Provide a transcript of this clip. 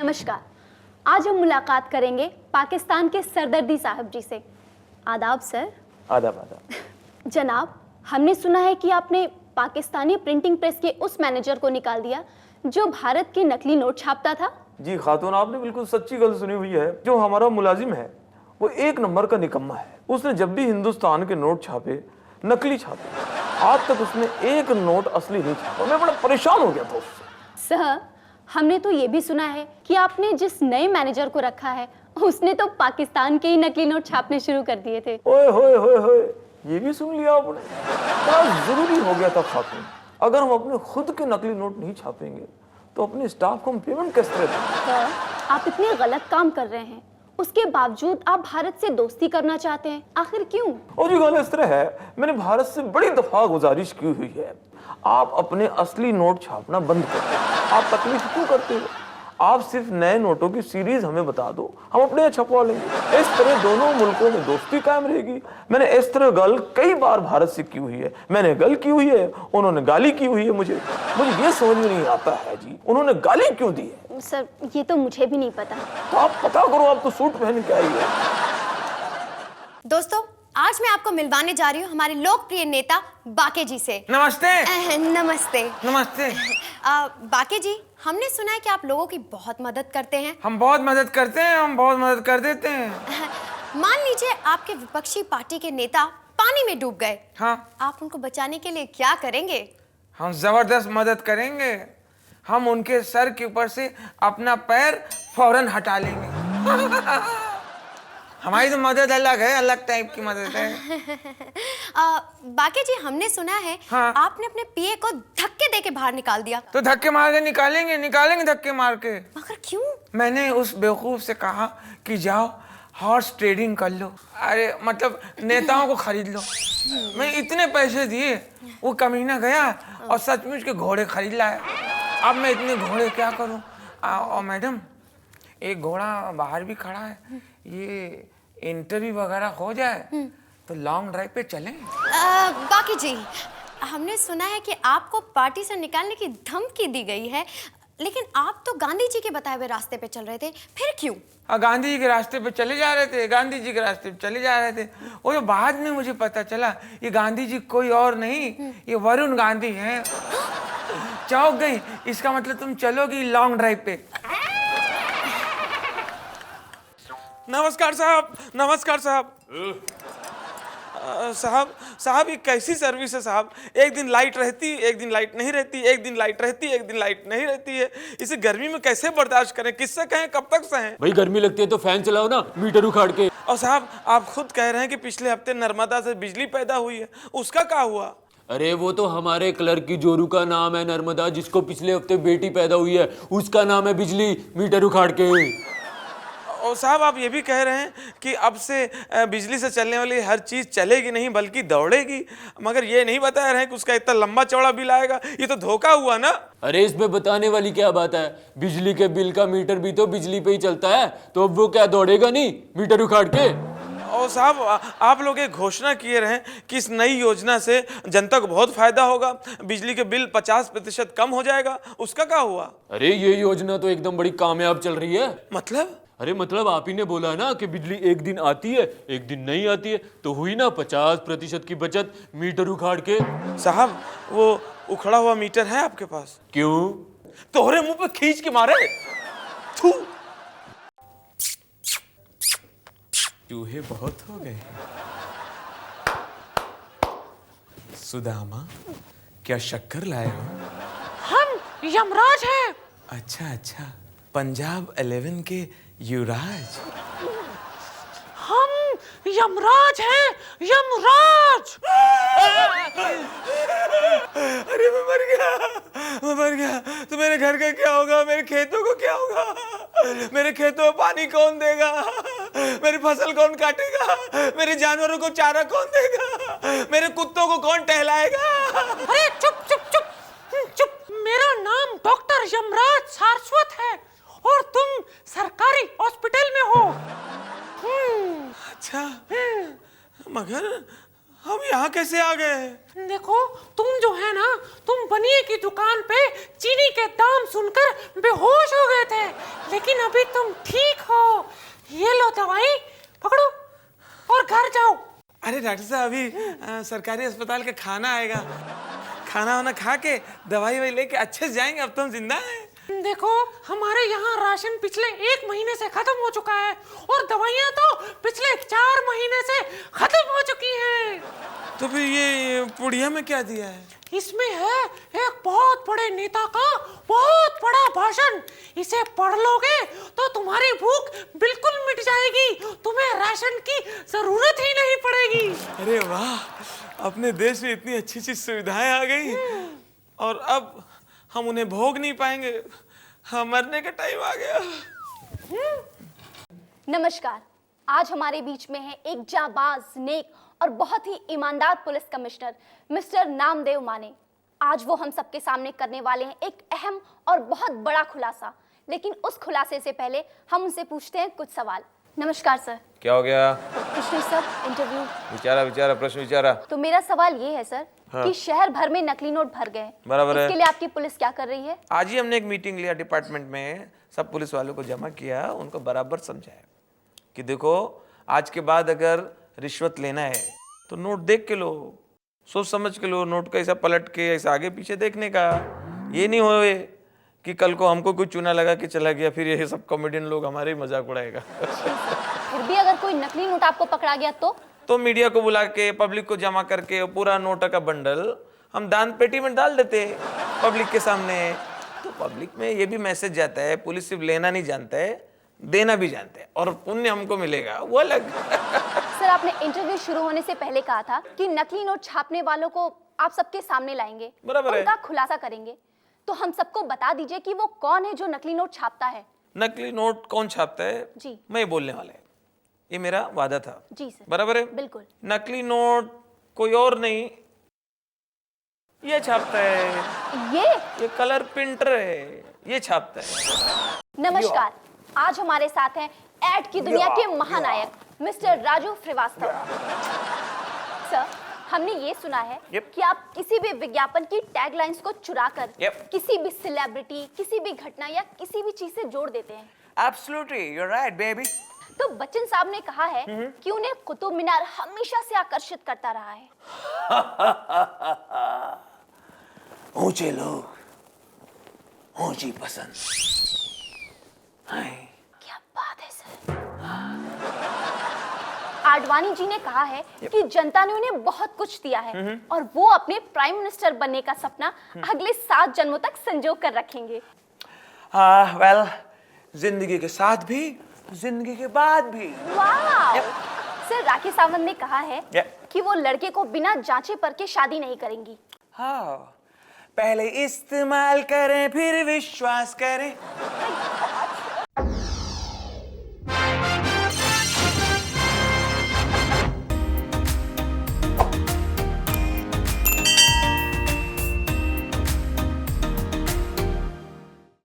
नमस्कार। आज हम मुलाकात करेंगे पाकिस्तान के सरदर्दी साहब जी से। आदाब सर। आदाब आदाब। जनाब, हमने सुना है कि आपने पाकिस्तानी प्रिंटिंग प्रेस के उस मैनेजर को निकाल दिया जो भारत के नकली नोट छापता था। जी खातून, आपने बिल्कुल सच्ची गल सुनी हुई है। जो हमारा मुलाजिम है वो एक नंबर का निकम्मा है। उसने जब भी हिंदुस्तान के नोट छापे, नकली छापे, आज तक उसने एक नोट असली नहीं छापा। मैं बड़ा परेशान हो गया था उससे। सर, हमने तो ये भी सुना है कि आपने जिस नए मैनेजर को रखा है उसने तो पाकिस्तान के ही नकली नोट छापने शुरू कर दिए थे। ओए होए होए होए, ये भी सुन लिया आपने? बड़ा जरूरी हो गया था खातून। अगर हम अपने खुद के नकली नोट नहीं छापेंगे तो अपने स्टाफ को हम पेमेंट कैसे दें? सर, आप इतने गलत काम कर रहे हैं, उसके बावजूद आप भारत से दोस्ती करना चाहते हैं, आखिर क्यों? और जी गल इस तरह है, मैंने भारत से बड़ी दफा गुजारिश की हुई है, आप अपने असली नोट छापना बंद कर दो। आप तकलीफ क्यों करते हो? आप सिर्फ नए नोटों की सीरीज हमें बता दो, हम अपने यहाँ छपवा लेंगे। इस तरह दोनों मुल्कों में दोस्ती कायम रहेगी। मैंने इस तरह गल कई बार भारत से की हुई है। मैंने गल की हुई है, उन्होंने गाली की हुई है। मुझे ये समझ में नहीं आता है जी, उन्होंने गाली क्यों दी है? सर, ये तो मुझे भी नहीं पता। तो आप पता करो, आप तो सूट पहन के आई है। दोस्तों, आज मैं आपको मिलवाने जा रही हूँ हमारे लोकप्रिय नेता बाके जी से। नमस्ते। नमस्ते। नमस्ते। बाके जी, हमने सुना है कि आप लोगों की बहुत मदद करते हैं। हम बहुत मदद करते हैं, हम बहुत मदद कर देते हैं। मान लीजिए आपके विपक्षी पार्टी के नेता पानी में डूब गए। हाँ, आप उनको बचाने के लिए क्या करेंगे? हम जबरदस्त मदद करेंगे। हम उनके सर के ऊपर से अपना पैर फौरन हटा लेंगे। हमारी तो मदद अलग है, अलग टाइप की मदद है। बाके जी, हमने सुना है हाँ। आपने अपने पीए को धक्के देके बाहर निकाल दिया। तो धक्के मार के निकालेंगे धक्के मार के। मगर क्यों? मैंने उस बेवकूफ से कहा कि जाओ हॉर्स ट्रेडिंग कर लो, अरे मतलब नेताओं को खरीद लो। मैं इतने पैसे दिए, वो कमीना गया और सचमुच के घोड़े खरीद लाया। अब मैं इतने घोड़े क्या करूं? और मैडम, एक घोड़ा बाहर भी खड़ा है, ये इंटरव्यू वगैरह हो जाए तो लॉन्ग ड्राइव पे चलें। बाकी जी, हमने सुना है कि आपको पार्टी से निकालने की धमकी दी गई है, लेकिन आप तो गांधी जी के बताए हुए रास्ते पे चल रहे थे, फिर क्यों? गांधी जी के रास्ते पे चले जा रहे थे, गांधी जी के रास्ते पे चले जा रहे थे। वो जो बाद में मुझे पता चला, ये गांधी जी कोई और नहीं, ये वरुण गांधी हैं। चौंक गई, इसका मतलब तुम चलोगी लॉन्ग ड्राइव पे। नमस्कार साहब, नमस्कार साहब। साहब ये कैसी सर्विस है साहब? एक दिन लाइट रहती, एक दिन लाइट नहीं रहती, एक दिन लाइट रहती, एक दिन लाइट नहीं रहती है। इसे गर्मी में कैसे बर्दाश्त करें? किससे कहें, कब तक सहें? भाई गर्मी लगती है तो फैन चलाओ ना, मीटर उखाड़ के। और साहब, आप खुद कह रहे हैं कि पिछले हफ्ते नर्मदा से बिजली पैदा हुई है, उसका क्या हुआ? अरे वो तो हमारे क्लर्क की जोरू का नाम है नर्मदा, जिसको पिछले हफ्ते बेटी पैदा हुई है, उसका नाम है बिजली, मीटर उखाड़ के। और साहब, आप ये भी कह रहे हैं कि अब से बिजली से चलने वाली हर चीज चलेगी नहीं बल्कि दौड़ेगी, मगर ये नहीं बता रहे हैं कि उसका इतना लंबा चौड़ा बिल आएगा। ये तो धोखा हुआ ना? अरे इसमें बताने वाली क्या बात है, बिजली के बिल का मीटर भी तो बिजली पे ही चलता है, तो अब वो क्या दौड़ेगा नहीं मीटर उखाड़ के? और साहब, आप लोग एक घोषणा किए रहे कि इस नई योजना से जनता को बहुत फायदा होगा, बिजली के बिल 50% कम हो जाएगा, उसका क्या हुआ? अरे ये योजना तो एकदम बड़ी कामयाब चल रही है। मतलब? अरे मतलब आप ही ने बोला ना कि बिजली एक दिन आती है एक दिन नहीं आती है, तो हुई ना 50% की बचत मीटर उखाड़ के। साहब, वो उखड़ा हुआ मीटर है आपके पास? क्यों? तोहरे मुंह पे खींच के मारे। थू। चूहे बहुत हो गए। सुदामा, क्या शक्कर लाए हो? हम यमराज हैं। अच्छा, पंजाब 11 के युवराज। हम यमराज हैं, यमराज। अरे मैं मर गया। तो मेरे घर का क्या होगा? मेरे खेतों को क्या होगा? मेरे खेतों में पानी कौन देगा? मेरी फसल कौन काटेगा? मेरे जानवरों को चारा कौन देगा? मेरे कुत्तों को कौन टहलाएगा? अरे चुप चुप चुप चुप। मेरा नाम डॉक्टर यमराज सारस्वत है और तुम सरकारी हॉस्पिटल में हो। अच्छा, मगर हम यहाँ कैसे आ गए? देखो, तुम जो है ना, तुम बनिए की दुकान पे चीनी के दाम सुनकर बेहोश हो गए थे, लेकिन अभी तुम ठीक हो। ये लो दवाई, पकड़ो और घर जाओ। अरे डॉक्टर साहब, अभी सरकारी अस्पताल का खाना आएगा, खाना वाना खा के दवाई वही लेके अच्छे से जाएंगे। अब तो हम जिंदा हैं। देखो, हमारे यहाँ राशन पिछले 1 महीने से खत्म हो चुका है और दवाइयाँ तो पिछले 4 महीने से खत्म हो चुकी हैं। तो फिर ये पुड़िया में क्या दिया है? इसमें है एक बहुत बड़े नेता का बहुत बड़ा भाषण। इसे पढ़ लोगे तो तुम्हारी भूख बिल्कुल मिट जाएगी, तुम्हें राशन की जरूरत ही नहीं पड़ेगी। अरे वाह, अपने देश में इतनी अच्छी अच्छी सुविधाएं आ गई और अब हम उन्हें भोग नहीं पाएंगे। हाँ, मरने का टाइम आ गया। नमस्कार, आज हमारे बीच में है एक जाबाज, नेक और बहुत ही ईमानदार पुलिस कमिश्नर मिस्टर नामदेव माने। आज वो हम सबके सामने करने वाले हैं एक अहम और बहुत बड़ा खुलासा, लेकिन उस खुलासे से पहले हम उनसे पूछते हैं कुछ सवाल। नमस्कार सर। क्या हो गया? कुछ नहीं सर, इंटरव्यू। विचारा प्रश्न विचारा। तो मेरा सवाल ये है सर कि शहर भर में नकली नोट भर गए, बराबर है। इसके लिए आपकी पुलिस क्या कर रही है? आज ही हमने एक मीटिंग लिया डिपार्टमेंट में, सब पुलिस वालों को जमा किया, उनको बराबर समझाया कि देखो, आज के बाद अगर रिश्वत लेना है तो नोट देख के लो, सोच समझ के लो, नोट का ऐसा पलट के ऐसा आगे पीछे देखने का। ये नहीं होए कि कल को हमको कुछ चूना लगा के चला गया, फिर ये सब कॉमेडियन लोग हमारे ही मजाक उड़ाएगा। फिर भी अगर कोई नकली नोट आपको पकड़ा गया तो मीडिया को बुला के, पब्लिक को जमा करके पूरा नोट का बंडल हम दान पेटी में डाल देते पब्लिक के सामने। तो पब्लिक में ये भी मैसेज जाता है, पुलिस सिर्फ लेना नहीं जानता है, देना भी जानता है, और पुण्य हमको मिलेगा, वो अलग। सर, आपने इंटरव्यू शुरू होने से पहले कहा था कि नकली नोट छापने वालों को आप सबके सामने लाएंगे, बराबर है। उनका खुलासा करेंगे। तो हम सबको बता दीजिए कि वो कौन है जो नकली नोट छापता है। नकली नोट कौन छापता है? जी। मैं बोलने वाला है, ये मेरा वादा था। जी सर। बराबर है? बिल्कुल। नकली नोट कोई और नहीं, ये छापता है। ये कलर प्रिंटर है, ये छापता है। नमस्कार, आज हमारे साथ हैं ऐड की दुनिया के महानायक मिस्टर राजू श्रीवास्तव। सर, हमने ये सुना है कि आप किसी भी विज्ञापन की टैगलाइंस को चुराकर किसी भी सेलिब्रिटी, किसी भी घटना या किसी भी चीज से जोड़ देते हैं। Absolutely, you're right, baby. तो बच्चन साहब ने कहा है कि उन्हें कुतुब मीनार हमेशा से आकर्षित करता रहा है। ऊंचे लोग, ऊंची पसंद। क्या बात है सर। आडवाणी जी ने कहा है कि जनता ने उन्हें बहुत कुछ दिया है और वो अपने प्राइम मिनिस्टर बनने का सपना अगले 7 जन्मों तक संजो कर रखेंगे। वेल, जिंदगी के साथ भी, जिंदगी के बाद भी। वाह! सर, राखी सावंत ने कहा है कि वो लड़के को बिना जांचे परखे शादी नहीं करेंगी। हाँ, पहले इस्तेमाल करें फिर विश्वास करें।